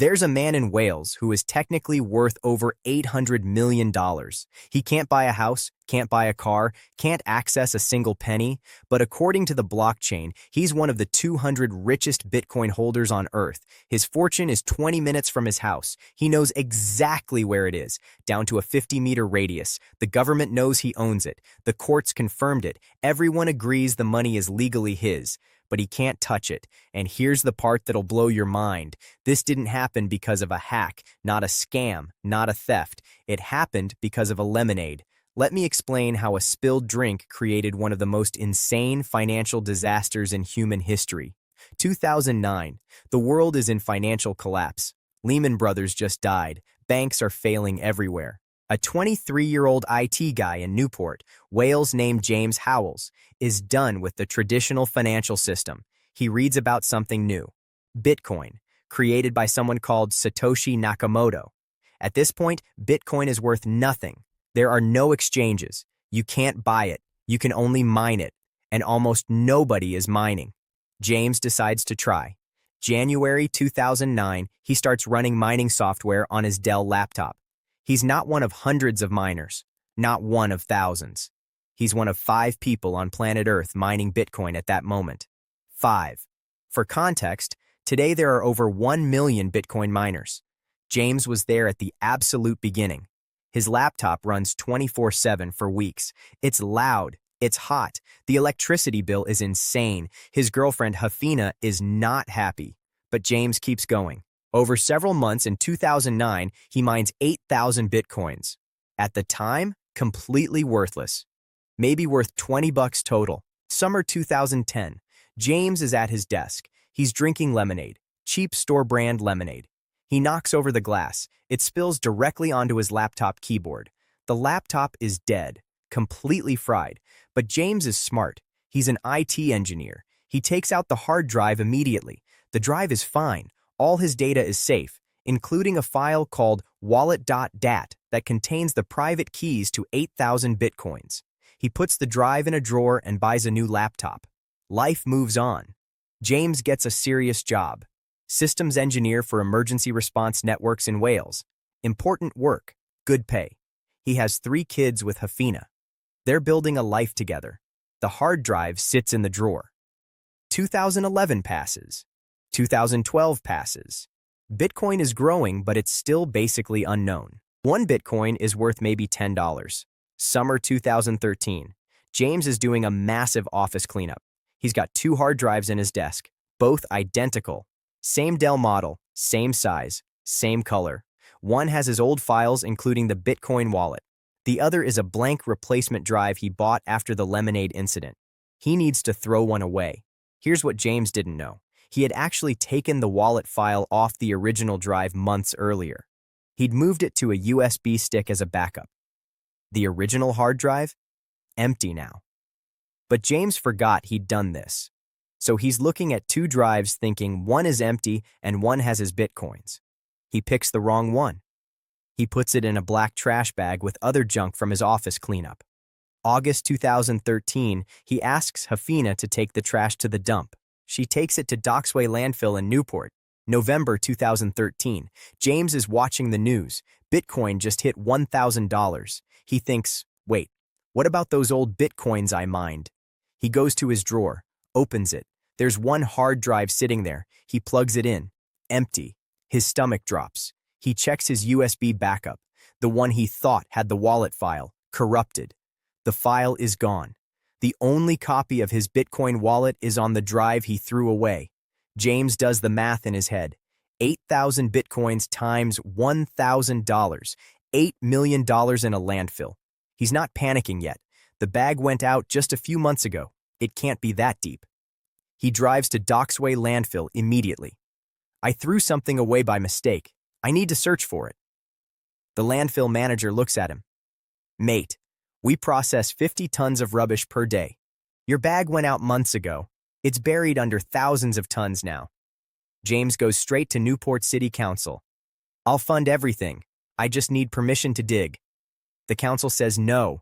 There's a man in Wales who is technically worth over $800 million. He can't buy a house, can't buy a car, can't access a single penny, but according to the blockchain, he's one of the 200 richest Bitcoin holders on Earth. His fortune is 20 minutes from his house. He knows exactly where it is, down to a 50-meter radius. The government knows he owns it. The courts confirmed it. Everyone agrees the money is legally his. But he can't touch it. And here's the part that'll blow your mind. This didn't happen because of a hack, not a scam, not a theft. It happened because of a lemonade. Let me explain how a spilled drink created one of the most insane financial disasters in human history. 2009. The world is in financial collapse. Lehman Brothers just died. Banks are failing everywhere. A 23-year-old IT guy in Newport, Wales named James Howells, is done with the traditional financial system. He reads about something new. Bitcoin, created by someone called Satoshi Nakamoto. At this point, Bitcoin is worth nothing. There are no exchanges. You can't buy it. You can only mine it. And almost nobody is mining. James decides to try. January 2009, he starts running mining software on his Dell laptop. He's not one of hundreds of miners, not one of thousands. He's one of 5 people on planet Earth mining Bitcoin at that moment. 5. For context, today there are over 1 million Bitcoin miners. James was there at the absolute beginning. His laptop runs 24/7 for weeks. It's loud. It's hot. The electricity bill is insane. His girlfriend, Hafina, is not happy. But James keeps going. Over several months in 2009, he mines 8,000 Bitcoins. At the time, completely worthless. Maybe worth $20 total. Summer 2010. James is at his desk. He's drinking lemonade. Cheap store-brand lemonade. He knocks over the glass. It spills directly onto his laptop keyboard. The laptop is dead, completely fried. But James is smart. He's an IT engineer. He takes out the hard drive immediately. The drive is fine. All his data is safe, including a file called wallet.dat that contains the private keys to 8,000 Bitcoins. He puts the drive in a drawer and buys a new laptop. Life moves on. James gets a serious job. Systems engineer for emergency response networks in Wales. Important work, good pay. He has 3 kids with Hafina. They're building a life together. The hard drive sits in the drawer. 2011 passes. 2012 passes. Bitcoin is growing, but it's still basically unknown. 1 Bitcoin is worth maybe $10. Summer 2013. James is doing a massive office cleanup. He's got 2 hard drives in his desk, both identical. Same Dell model, same size, same color. One has his old files, including the Bitcoin wallet. The other is a blank replacement drive he bought after the Lemonade incident. He needs to throw one away. Here's what James didn't know. He had actually taken the wallet file off the original drive months earlier. He'd moved it to a USB stick as a backup. The original hard drive? Empty now. But James forgot he'd done this. So he's looking at 2 drives thinking one is empty and one has his Bitcoins. He picks the wrong one. He puts it in a black trash bag with other junk from his office cleanup. August 2013, he asks Hafina to take the trash to the dump. She takes it to Docksway Landfill in Newport. November 2013. James is watching the news. Bitcoin just hit $1,000. He thinks, wait, what about those old Bitcoins I mined? He goes to his drawer, opens it. There's 1 hard drive sitting there. He plugs it in. Empty. His stomach drops. He checks his USB backup. The one he thought had the wallet file. Corrupted. The file is gone. The only copy of his Bitcoin wallet is on the drive he threw away. James does the math in his head. 8,000 Bitcoins times $1,000. $8 million in a landfill. He's not panicking yet. The bag went out just a few months ago. It can't be that deep. He drives to Docksway Landfill immediately. I threw something away by mistake. I need to search for it. The landfill manager looks at him. Mate, we process 50 tons of rubbish per day. Your bag went out months ago. It's buried under thousands of tons now. James goes straight to Newport City Council. I'll fund everything. I just need permission to dig. The council says no.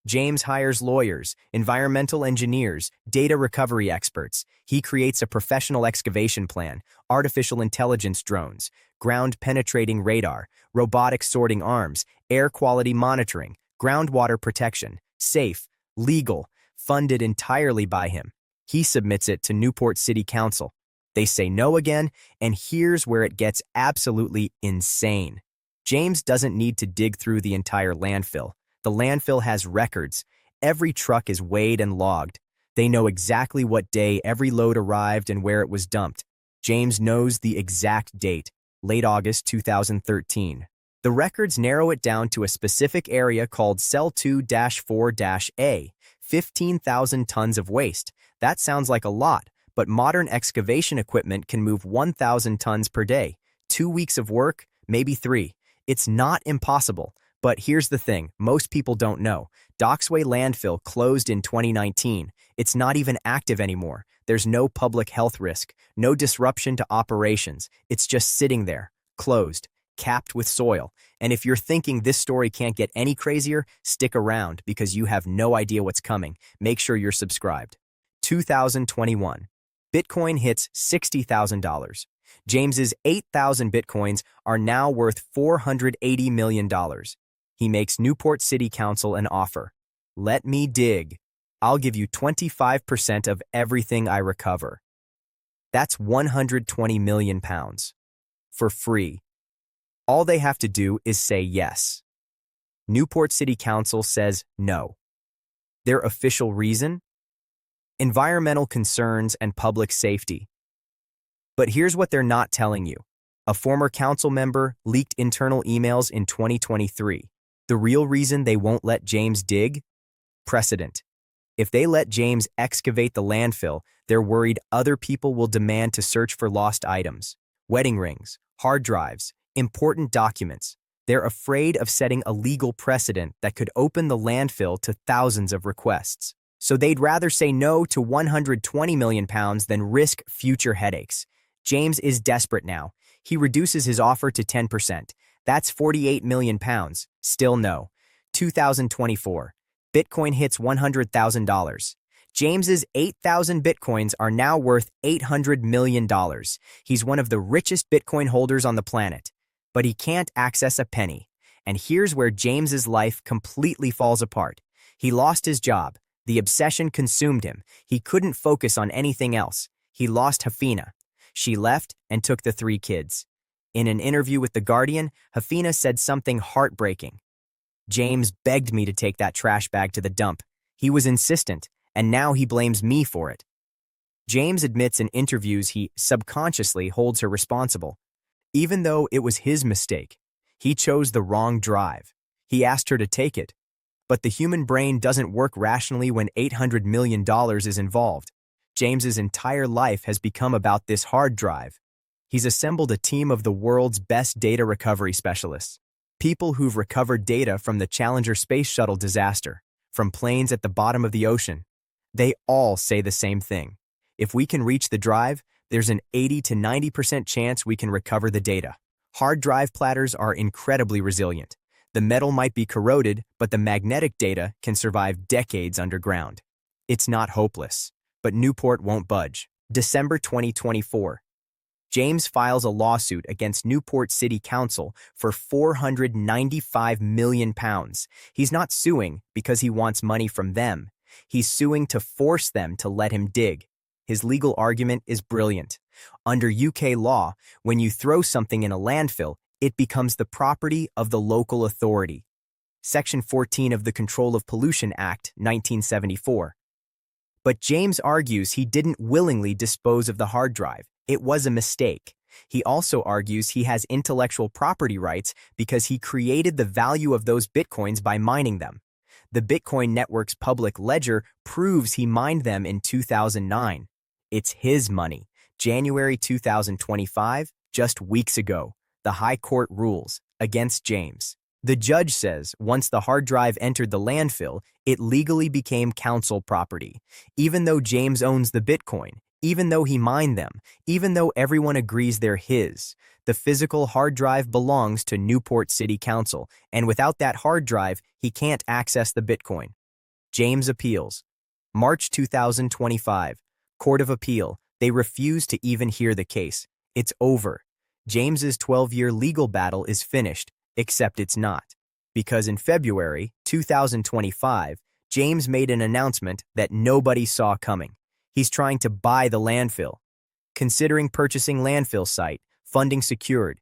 James hires lawyers, environmental engineers, data recovery experts. He creates a professional excavation plan, artificial intelligence drones, ground-penetrating radar, robotic sorting arms, air quality monitoring, groundwater protection, safe, legal, funded entirely by him. He submits it to Newport City Council. They say no again, and here's where it gets absolutely insane. James doesn't need to dig through the entire landfill. The landfill has records. Every truck is weighed and logged. They know exactly what day every load arrived and where it was dumped. James knows the exact date, late August 2013. The records narrow it down to a specific area called Cell 2-4-A, 15,000 tons of waste. That sounds like a lot, but modern excavation equipment can move 1,000 tons per day. 2 weeks of work, maybe 3. It's not impossible. But here's the thing, most people don't know. Docksway landfill closed in 2019. It's not even active anymore. There's no public health risk, no disruption to operations. It's just sitting there, closed, capped with soil. And if you're thinking this story can't get any crazier, stick around because you have no idea what's coming. Make sure you're subscribed. 2021. Bitcoin hits $60,000. James's 8,000 Bitcoins are now worth $480 million. He makes Newport City Council an offer. Let me dig. I'll give you 25% of everything I recover. That's 120 million pounds. For free. All they have to do is say yes. Newport City Council says no. Their official reason? Environmental concerns and public safety. But here's what they're not telling you. A former council member leaked internal emails in 2023. The real reason they won't let James dig? Precedent. If they let James excavate the landfill, they're worried other people will demand to search for lost items, wedding rings, hard drives, important documents. They're afraid of setting a legal precedent that could open the landfill to thousands of requests. So they'd rather say no to 120 million pounds than risk future headaches. James is desperate now. He reduces his offer to 10%. That's 48 million pounds. Still no. 2024. Bitcoin hits $100,000. James's 8,000 Bitcoins are now worth $800 million. He's one of the richest Bitcoin holders on the planet. But he can't access a penny. And here's where James's life completely falls apart. He lost his job. The obsession consumed him. He couldn't focus on anything else. He lost Hafina. She left and took the 3 kids. In an interview with The Guardian, Hafina said something heartbreaking. James begged me to take that trash bag to the dump. He was insistent, and now he blames me for it. James admits in interviews he subconsciously holds her responsible. Even though it was his mistake, he chose the wrong drive. He asked her to take it. But the human brain doesn't work rationally when $800 million is involved. James's entire life has become about this hard drive. He's assembled a team of the world's best data recovery specialists. People who've recovered data from the Challenger space shuttle disaster, from planes at the bottom of the ocean. They all say the same thing. If we can reach the drive, there's an 80 to 90% chance we can recover the data. Hard drive platters are incredibly resilient. The metal might be corroded, but the magnetic data can survive decades underground. It's not hopeless, but Newport won't budge. December 2024. James files a lawsuit against Newport City Council for £495 million. He's not suing because he wants money from them. He's suing to force them to let him dig. His legal argument is brilliant. Under UK law, when you throw something in a landfill, it becomes the property of the local authority. Section 14 of the Control of Pollution Act, 1974. But James argues he didn't willingly dispose of the hard drive. It was a mistake. He also argues he has intellectual property rights because he created the value of those bitcoins by mining them. The Bitcoin network's public ledger proves he mined them in 2009. It's his money. January 2025, just weeks ago. The High Court rules against James. The judge says once the hard drive entered the landfill, it legally became council property. Even though James owns the Bitcoin, even though he mined them, even though everyone agrees they're his, the physical hard drive belongs to Newport City Council, and without that hard drive, he can't access the Bitcoin. James appeals. March 2025. Court of Appeal. They refuse to even hear the case. It's over. James's 12-year legal battle is finished, except it's not. Because in February 2025, James made an announcement that nobody saw coming. He's trying to buy the landfill. Considering purchasing landfill site, funding secured.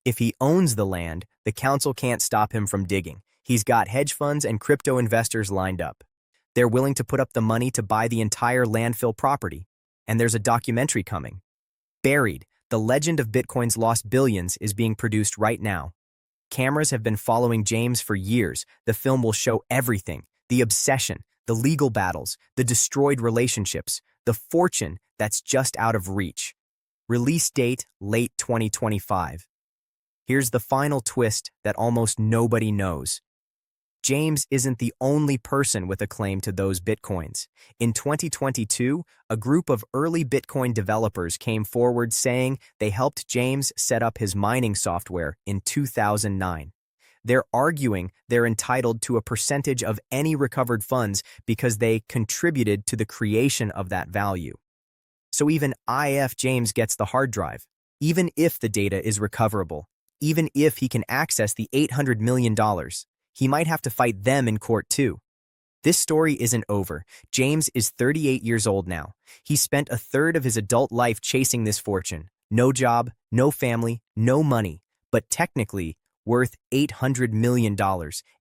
If he owns the land, the council can't stop him from digging. He's got hedge funds and crypto investors lined up. They're willing to put up the money to buy the entire landfill property. And there's a documentary coming. Buried, the legend of Bitcoin's lost billions is being produced right now. Cameras have been following James for years. The film will show everything: the obsession, the legal battles, the destroyed relationships, the fortune that's just out of reach. Release date, late 2025. Here's the final twist that almost nobody knows. James isn't the only person with a claim to those Bitcoins. In 2022, a group of early Bitcoin developers came forward saying they helped James set up his mining software in 2009. They're arguing they're entitled to a percentage of any recovered funds because they contributed to the creation of that value. So even if James gets the hard drive, even if the data is recoverable, even if he can access the $800 million, he might have to fight them in court too. This story isn't over. James is 38 years old now. He spent a third of his adult life chasing this fortune. No job, no family, no money, but technically worth $800 million.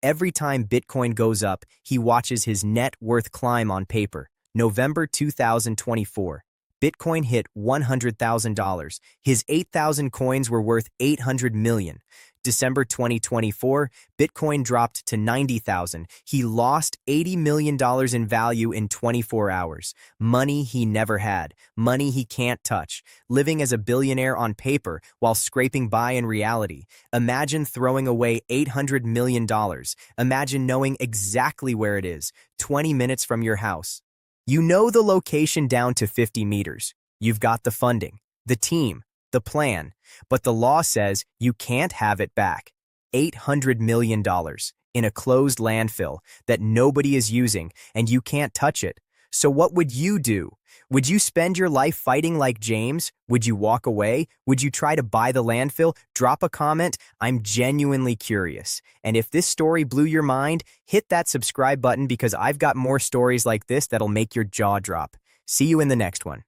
Every time Bitcoin goes up, he watches his net worth climb on paper. November 2024. Bitcoin hit $100,000. His 8,000 coins were worth $800 million. December 2024, Bitcoin dropped to 90,000. He lost $80 million in value in 24 hours. Money he never had. Money he can't touch. Living as a billionaire on paper while scraping by in reality. Imagine throwing away $800 million. Imagine knowing exactly where it is, 20 minutes from your house. You know the location down to 50 meters. You've got the funding, the team, the plan, but the law says you can't have it back. $800 million in a closed landfill that nobody is using, and you can't touch it. So what would you do? Would you spend your life fighting like James? Would you walk away? Would you try to buy the landfill? Drop a comment. I'm genuinely curious. And if this story blew your mind, hit that subscribe button because I've got more stories like this that'll make your jaw drop. See you in the next one.